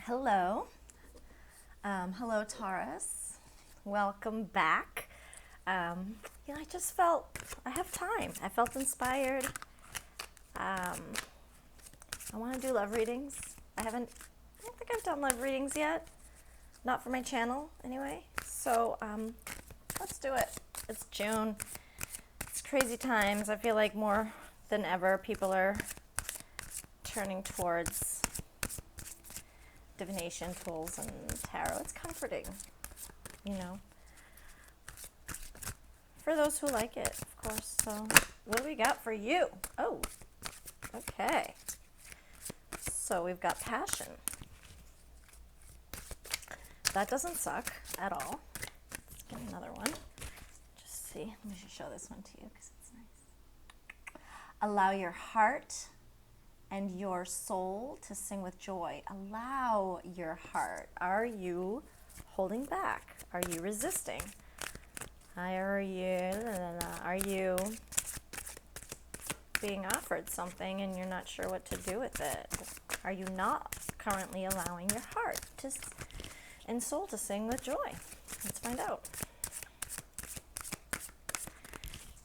Hello. Hello, Taurus. Welcome back. I just felt I have time. I felt inspired. I want to do love readings. I don't think I've done love readings yet. Not for my channel, anyway. So, let's do it. It's June. It's crazy times. I feel like more than ever, people are turning towards divination tools and tarot. It's comforting, for those who like it, of course. So what do we got for you? Oh, okay. So we've got passion. That doesn't suck at all. Let's get another one. Just see. Let me just show this one to you because it's nice. Allow your heart and your soul to sing with joy. Allow your heart. Are you holding back? Are you resisting? Are you being offered something and you're not sure what to do with it? Are you not currently allowing your heart and soul to sing with joy? Let's find out.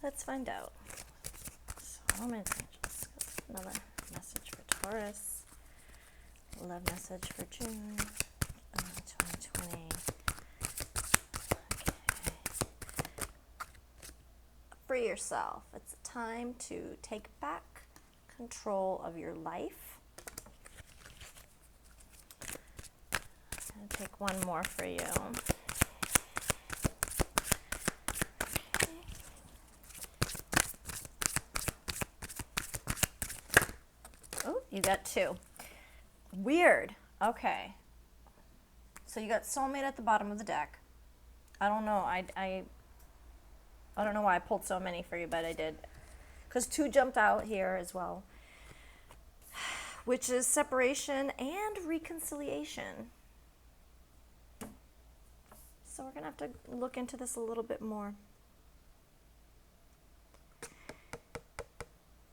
Let's find out. So I'm going to just another message for Taurus. Love message for June 2020. Okay. Free yourself. It's time to take back control of your life. I'm going to take one more for you. Oh, you got two. Weird. Okay. So you got soulmate at the bottom of the deck. I don't know. I don't know why I pulled so many for you, but I did. Because two jumped out here as well, which is separation and reconciliation. So we're going to have to look into this a little bit more.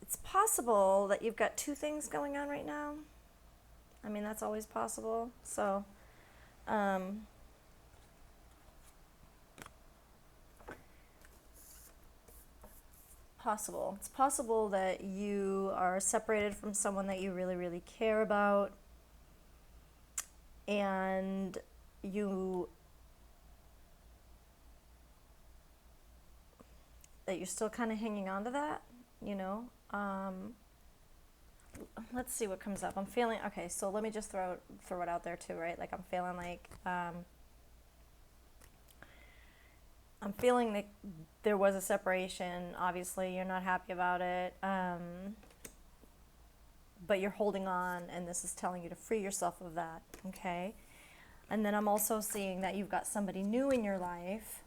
It's possible that you've got two things going on right now. I mean, that's always possible. So, possible. It's possible that you are separated from someone that you really, really care about, and that you're still kind of hanging on to that, let's see what comes up. I'm feeling, okay, so let me just throw it out there too, right? Like I'm feeling like, I'm feeling that there was a separation. Obviously, you're not happy about it, but you're holding on, and this is telling you to free yourself of that, okay? And then I'm also seeing that you've got somebody new in your life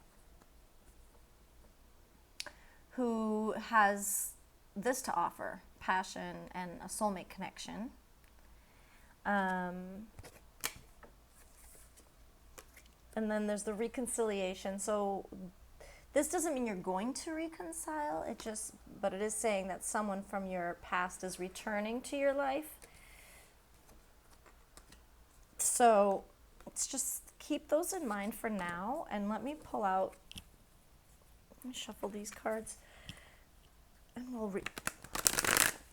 who has this to offer, passion and a soulmate connection. And then there's the reconciliation. So this doesn't mean you're going to reconcile, but it is saying that someone from your past is returning to your life. So let's just keep those in mind for now, and let me pull out, let me shuffle these cards, and we'll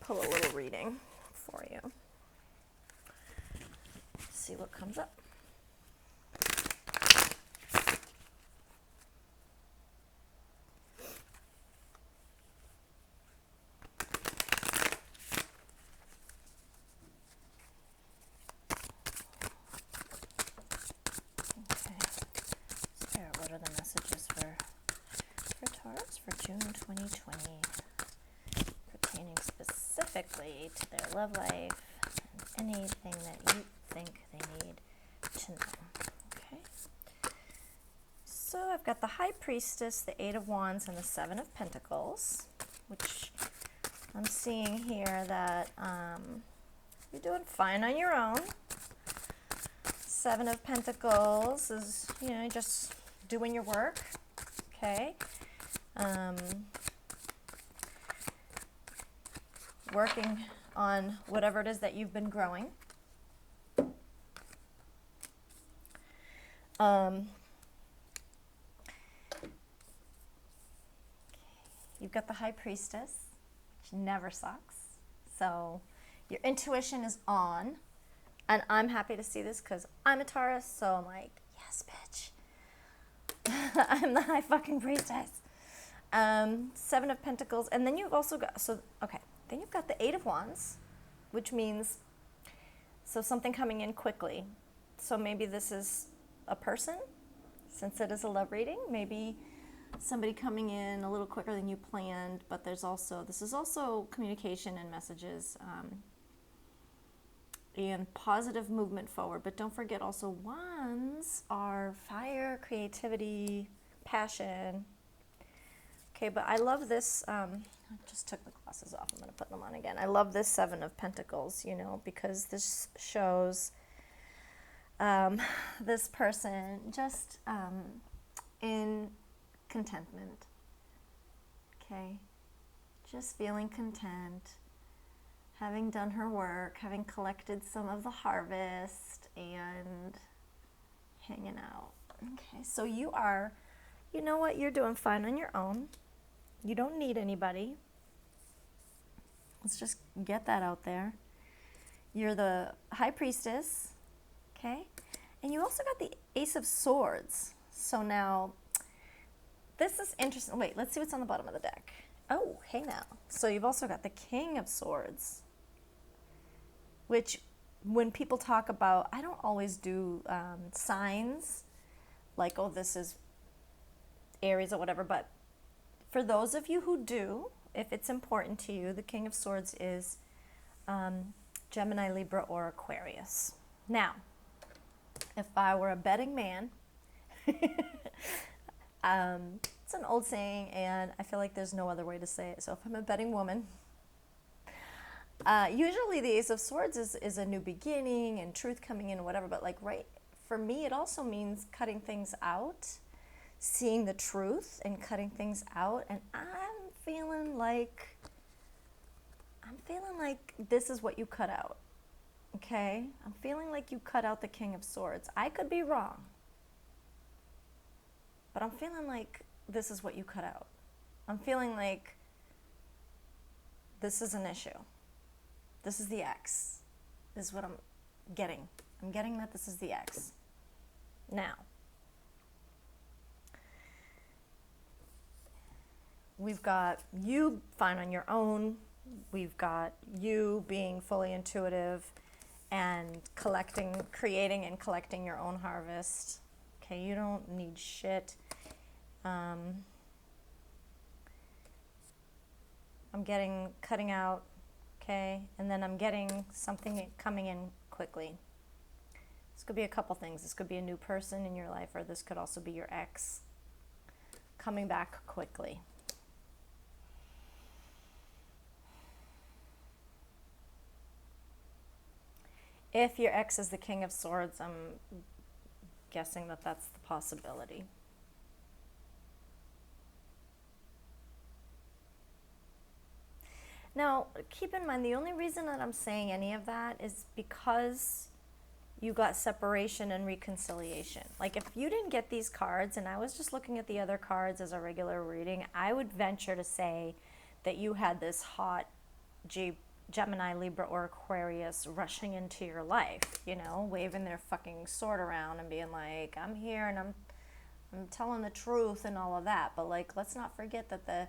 pull a little reading for you. See what comes up. What are the messages for Taurus for June 2020, pertaining specifically to their love life and anything that you think they need to know? Okay. So I've got the High Priestess, the Eight of Wands, and the Seven of Pentacles, which I'm seeing here that you're doing fine on your own. Seven of Pentacles is, just doing your work, okay? Working on whatever it is that you've been growing. Um, you've got the High Priestess, which never sucks. So your intuition is on. And I'm happy to see this because I'm a Taurus, so I'm like, yes, bitch. I'm the High fucking Priestess. Seven of Pentacles. And then you've also got, then you've got the Eight of Wands, which means, so something coming in quickly. So maybe this is a person, since it is a love reading. Maybe somebody coming in a little quicker than you planned, but this is also communication and messages, and positive movement forward. But don't forget also, wands are fire, creativity, passion. Okay, but I love this, I just took the glasses off, I'm going to put them on again. I love this Seven of Pentacles, because this shows this person just in contentment, okay? Just feeling content, having done her work, having collected some of the harvest, and hanging out. Okay, so you know what, you're doing fine on your own. You don't need anybody. Let's just get that out there. You're the High Priestess, okay? And you also got the Ace of Swords. So now, this is interesting. Wait, let's see what's on the bottom of the deck. Oh, hey now. So you've also got the King of Swords, which when people talk about, I don't always do signs, like, oh, this is Aries or whatever, but for those of you who do, if it's important to you, the King of Swords is Gemini, Libra, or Aquarius. Now, if I were a betting man, it's an old saying, and I feel like there's no other way to say it. So if I'm a betting woman, usually the Ace of Swords is a new beginning and truth coming in or whatever, but like, right, for me, it also means cutting things out, seeing the truth and cutting things out. And I'm feeling like this is what you cut out, okay? I'm feeling like you cut out the King of Swords. I could be wrong, but I'm feeling like this is what you cut out. I'm feeling like this is an issue. This is the X. This is what I'm getting. I'm getting that this is the X. Now, we've got you fine on your own. We've got you being fully intuitive and creating and collecting your own harvest. Okay, you don't need shit. I'm getting cutting out, okay? And then I'm getting something coming in quickly. This could be a couple things. This could be a new person in your life, or this could also be your ex coming back quickly. If your ex is the King of Swords, I'm guessing that that's the possibility. Now, keep in mind, the only reason that I'm saying any of that is because you got separation and reconciliation. Like, if you didn't get these cards and I was just looking at the other cards as a regular reading, I would venture to say that you had this hot Gemini, Libra, or Aquarius rushing into your life, waving their fucking sword around and being like, I'm here and I'm telling the truth and all of that. But like, let's not forget that the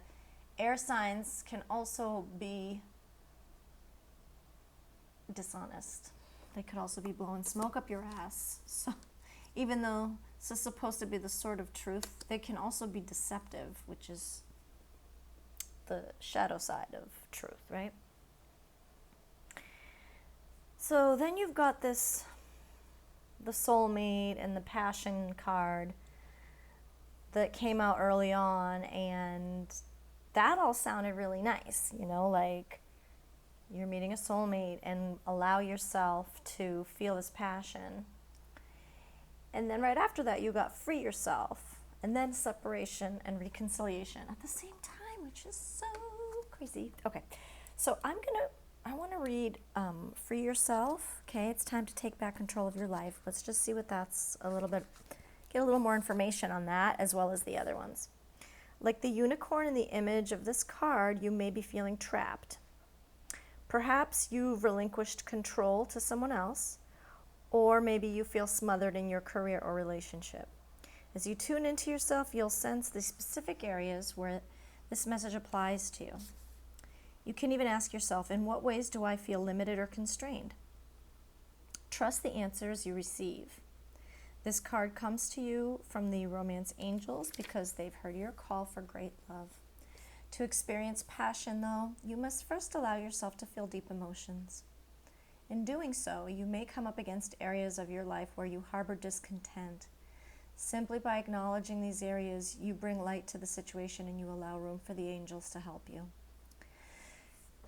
air signs can also be dishonest. They could also be blowing smoke up your ass. So even though this is supposed to be the sword of truth, they can also be deceptive, which is the shadow side of truth, right? So then you've got the soulmate and the passion card that came out early on, and that all sounded really nice, like you're meeting a soulmate and allow yourself to feel this passion. And then right after that, you got free yourself, and then separation and reconciliation at the same time, which is so crazy. Okay, so I want to read Free Yourself. Okay, it's time to take back control of your life. Let's just see what that's a little bit get a little more information on that as well as the other ones. Like the unicorn in the image of this card, you may be feeling trapped. Perhaps you've relinquished control to someone else, or maybe you feel smothered in your career or relationship. As you tune into yourself, you'll sense the specific areas where this message applies to you. You can even ask yourself, in what ways do I feel limited or constrained? Trust the answers you receive. This card comes to you from the romance angels because they've heard your call for great love. To experience passion, though, you must first allow yourself to feel deep emotions. In doing so, you may come up against areas of your life where you harbor discontent. Simply by acknowledging these areas, you bring light to the situation and you allow room for the angels to help you.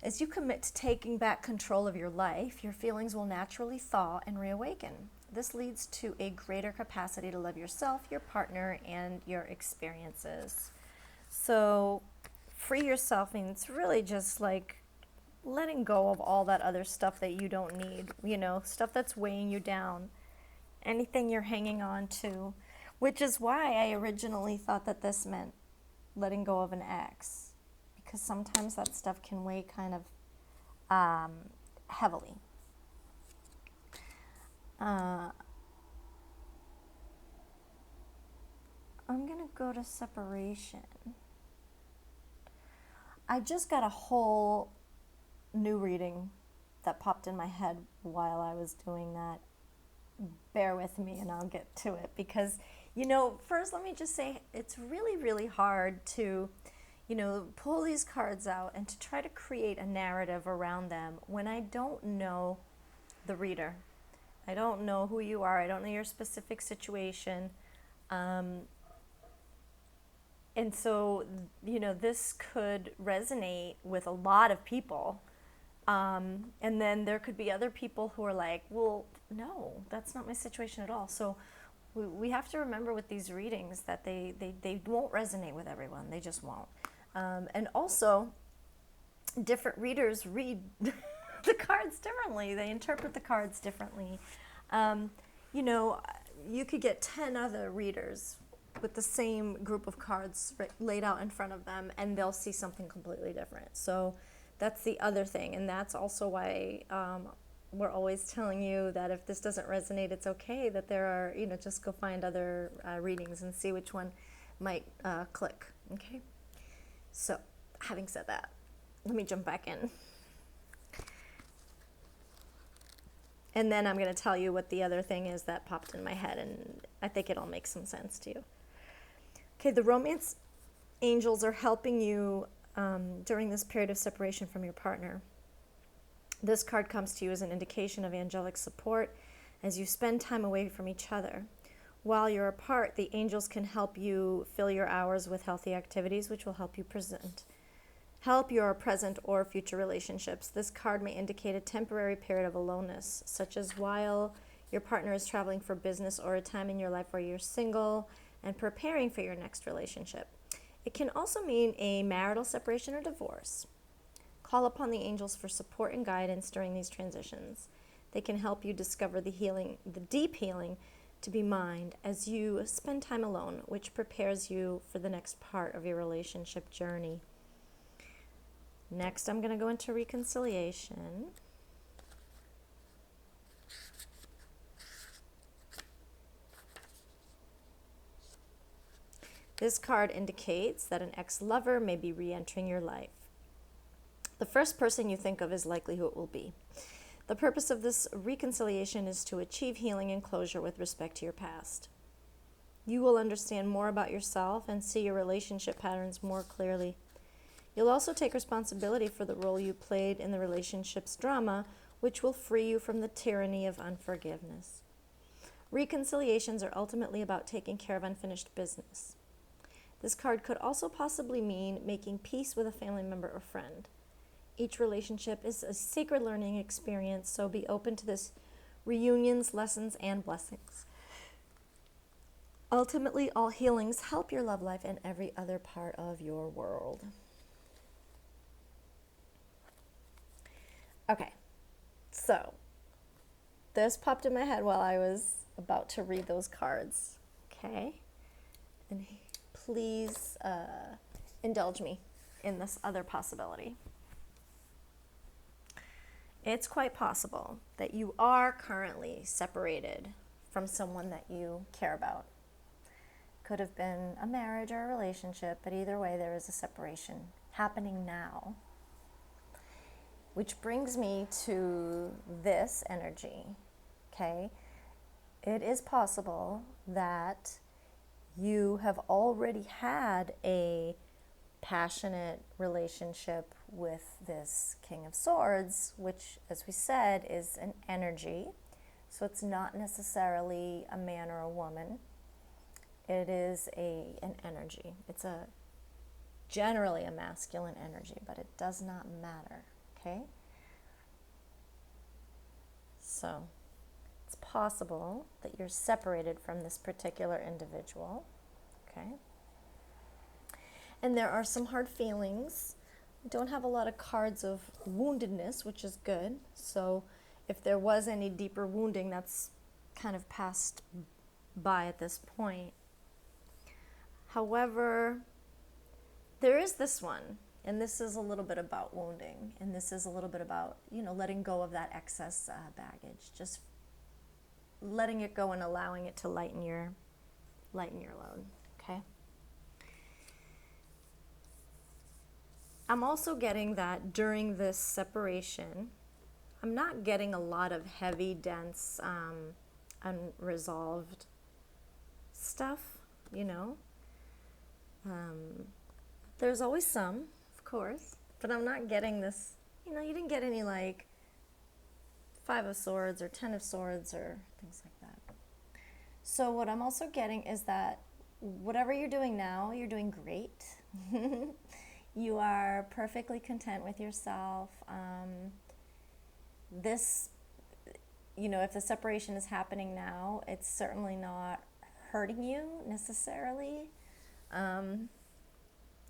As you commit to taking back control of your life, your feelings will naturally thaw and reawaken. This leads to a greater capacity to love yourself, your partner, and your experiences. So, free yourself means really just like letting go of all that other stuff that you don't need, stuff that's weighing you down, anything you're hanging on to, which is why I originally thought that this meant letting go of an ex, because sometimes that stuff can weigh kind of heavily. I'm going to go to separation. I just got a whole new reading that popped in my head while I was doing that. Bear with me and I'll get to it because, first let me just say it's really, really hard to, pull these cards out and to try to create a narrative around them when I don't know the reader. I don't know who you are. I don't know your specific situation. And so, this could resonate with a lot of people. And then there could be other people who are like, well, no, that's not my situation at all. So we have to remember with these readings that they won't resonate with everyone. They just won't. And also, different readers read the cards differently. They interpret the cards differently. You could get 10 other readers with the same group of cards laid out in front of them, and they'll see something completely different. So that's the other thing, and that's also why we're always telling you that if this doesn't resonate, it's okay, that there are, just go find other readings and see which one might click, okay? So, having said that, let me jump back in. And then I'm going to tell you what the other thing is that popped in my head, and I think it'll make some sense to you. Okay, the romance angels are helping you during this period of separation from your partner. This card comes to you as an indication of angelic support as you spend time away from each other. While you're apart, the angels can help you fill your hours with healthy activities, which will help your present or future relationships. This card may indicate a temporary period of aloneness, such as while your partner is traveling for business or a time in your life where you're single and preparing for your next relationship. It can also mean a marital separation or divorce. Call upon the angels for support and guidance during these transitions. They can help you discover the deep healing to be mined as you spend time alone, which prepares you for the next part of your relationship journey. Next, I'm going to go into reconciliation. This card indicates that an ex-lover may be re-entering your life. The first person you think of is likely who it will be. The purpose of this reconciliation is to achieve healing and closure with respect to your past. You will understand more about yourself and see your relationship patterns more clearly. You'll also take responsibility for the role you played in the relationship's drama, which will free you from the tyranny of unforgiveness. Reconciliations are ultimately about taking care of unfinished business. This card could also possibly mean making peace with a family member or friend. Each relationship is a sacred learning experience, so be open to this reunions, lessons, and blessings. Ultimately, all healings help your love life and every other part of your world. Okay, so this popped in my head while I was about to read those cards. Okay? And please indulge me in this other possibility. It's quite possible that you are currently separated from someone that you care about. Could have been a marriage or a relationship, but either way, there is a separation happening now. Which brings me to this energy, okay? It is possible that you have already had a passionate relationship with this King of Swords, which, as we said, is an energy. So it's not necessarily a man or a woman. It is an energy. It's generally a masculine energy, but it does not matter, okay? So it's possible that you're separated from this particular individual, okay? And there are some hard feelings. We don't have a lot of cards of woundedness, which is good. So if there was any deeper wounding, that's kind of passed by at this point. However, there is this one, and this is a little bit about wounding, and this is a little bit about, letting go of that excess baggage, just letting it go and allowing it to lighten your load, okay? I'm also getting that during this separation, I'm not getting a lot of heavy, dense, unresolved stuff, There's always some, of course, but I'm not getting this, you didn't get any like 5 of Swords or 10 of Swords or things like that. So what I'm also getting is that whatever you're doing now, you're doing great. You are perfectly content with yourself. If the separation is happening now, it's certainly not hurting you necessarily.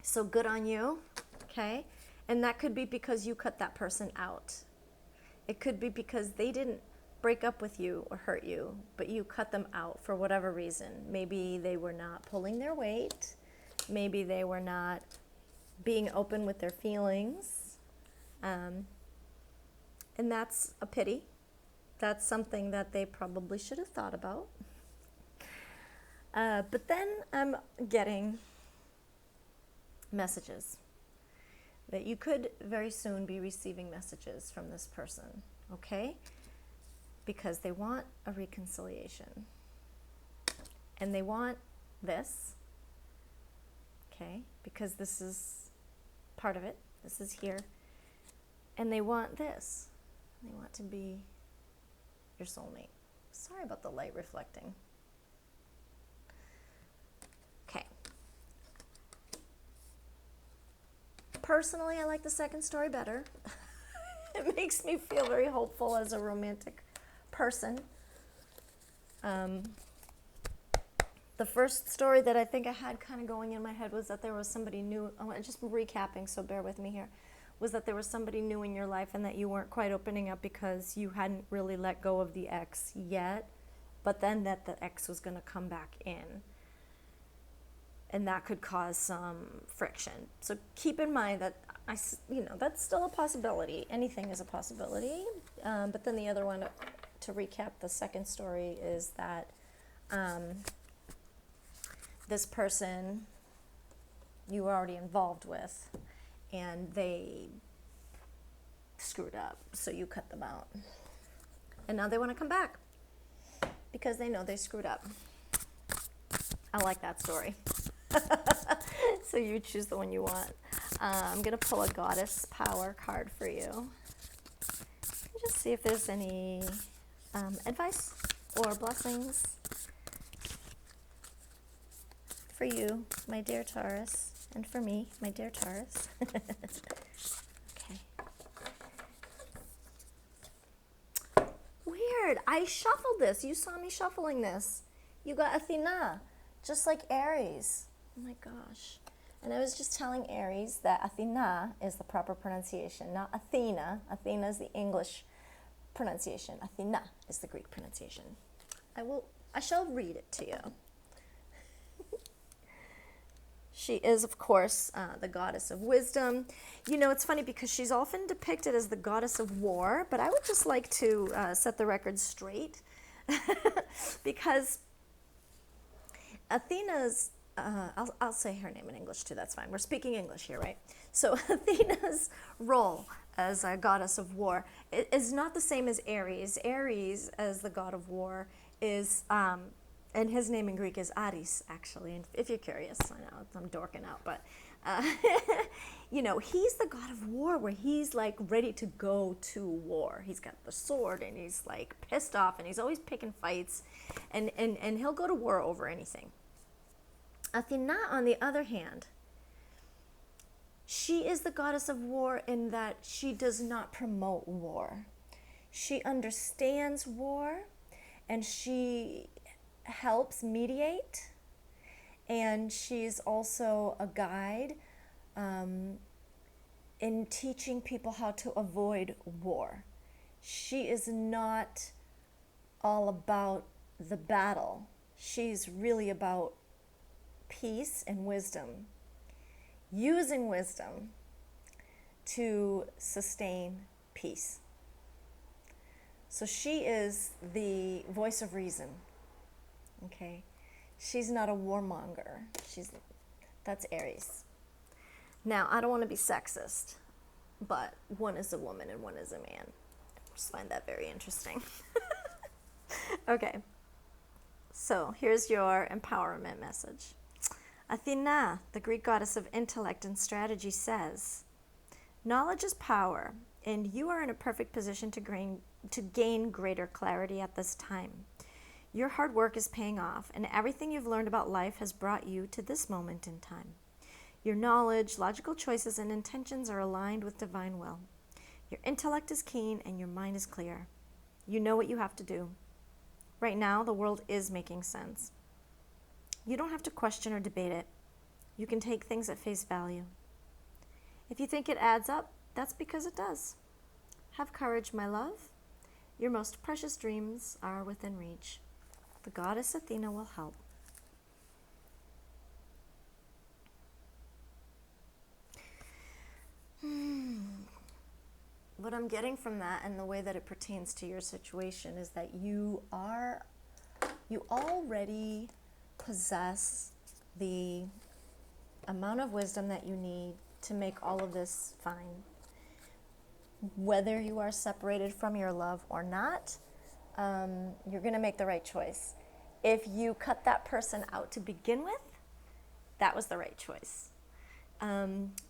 So good on you, okay? And that could be because you cut that person out. It could be because they didn't break up with you or hurt you, but you cut them out for whatever reason. Maybe they were not pulling their weight. Maybe they were not being open with their feelings. And that's a pity. That's something that they probably should have thought about. But then I'm getting messages that you could very soon be receiving messages from this person, okay? Because they want a reconciliation. And they want this, okay? Because this is part of it. This is here. And they want this. They want to be your soulmate. Sorry about the light reflecting. Okay. Personally, I like the second story better. It makes me feel very hopeful as a romantic person. The first story that I think I had kind of going in my head was that there was somebody new. I'm just recapping, so bear with me here. Was that there was somebody new in your life and that you weren't quite opening up because you hadn't really let go of the ex yet, but then that the ex was going to come back in. And that could cause some friction. So keep in mind that, that's still a possibility. Anything is a possibility. But then the other one, to recap the second story, is that this person you were already involved with, and they screwed up, so you cut them out. And now they want to come back because they know they screwed up. I like that story. So you choose the one you want. I'm going to pull a Goddess Power card for you. Just see if there's any advice or blessings for you, my dear Taurus, and for me, my dear Taurus. Okay. Weird. I shuffled this. You saw me shuffling this. You got Athena, just like Aries. Oh my gosh. And I was just telling Aries that Athena is the proper pronunciation, not Athena. Athena is the English pronunciation. Athena is the Greek pronunciation. I shall read it to you. She is, of course, the goddess of wisdom. You know, it's funny because she's often depicted as the goddess of war, but I would just like to set the record straight because Athena's, I'll say her name in English too, that's fine. We're speaking English here, right? So Athena's role as a goddess of war is not the same as Ares. Ares, as the god of war, is, and his name in Greek is Ares, actually. And if you're curious, I know I'm dorking out, but, you know, he's the god of war where he's like ready to go to war. He's got the sword and he's like pissed off and he's always picking fights and he'll go to war over anything. Athena, on the other hand, she is the goddess of war in that she does not promote war. She understands war and she helps mediate, and she's also a guide in teaching people how to avoid war. She is not all about the battle. She's really about peace and wisdom, using wisdom to sustain peace. So she is the voice of reason, okay? She's not a warmonger. That's Aries. Now, I don't want to be sexist, but one is a woman and one is a man. I just find that very interesting. Okay, so here's your empowerment message. Athena, the Greek goddess of intellect and strategy, says, knowledge is power, and you are in a perfect position to gain greater clarity at this time. Your hard work is paying off, and everything you've learned about life has brought you to this moment in time. Your knowledge, logical choices, and intentions are aligned with divine will. Your intellect is keen, and your mind is clear. You know what you have to do. Right now, the world is making sense. You don't have to question or debate it. You can take things at face value. If you think it adds up, that's because it does. Have courage, my love. Your most precious dreams are within reach. The goddess Athena will help. What I'm getting from that and the way that it pertains to your situation is that you already possess the amount of wisdom that you need to make all of this fine. Whether you are separated from your love or not, you're going to make the right choice. If you cut that person out to begin with, that was the right choice.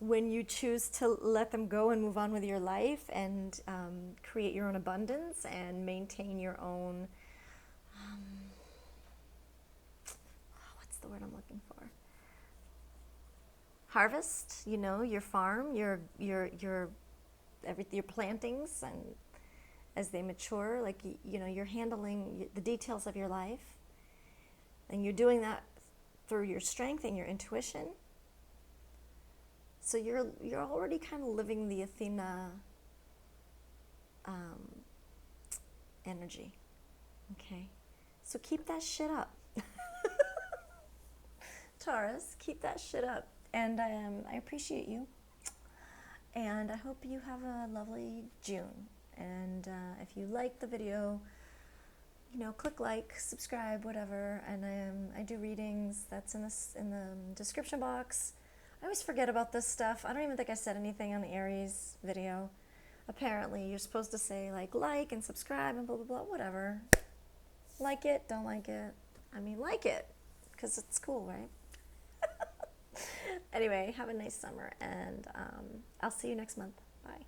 When you choose to let them go and move on with your life and create your own abundance and maintain your own, what's the word I'm looking for? Harvest, you know, your farm, your plantings, and as they mature, like, you know, you're handling the details of your life, and you're doing that through your strength and your intuition. So you're already kind of living the Athena energy, okay? So keep that shit up. Taurus, keep that shit up. And I appreciate you. And I hope you have a lovely June. And if you like the video, you know, click like, subscribe, whatever. And I do readings. That's in the description box. I always forget about this stuff. I don't even think I said anything on the Aries video. Apparently, you're supposed to say like and subscribe and blah, blah, blah, whatever. Like it, don't like it. I mean, like it, because it's cool, right? Anyway, have a nice summer, and I'll see you next month. Bye.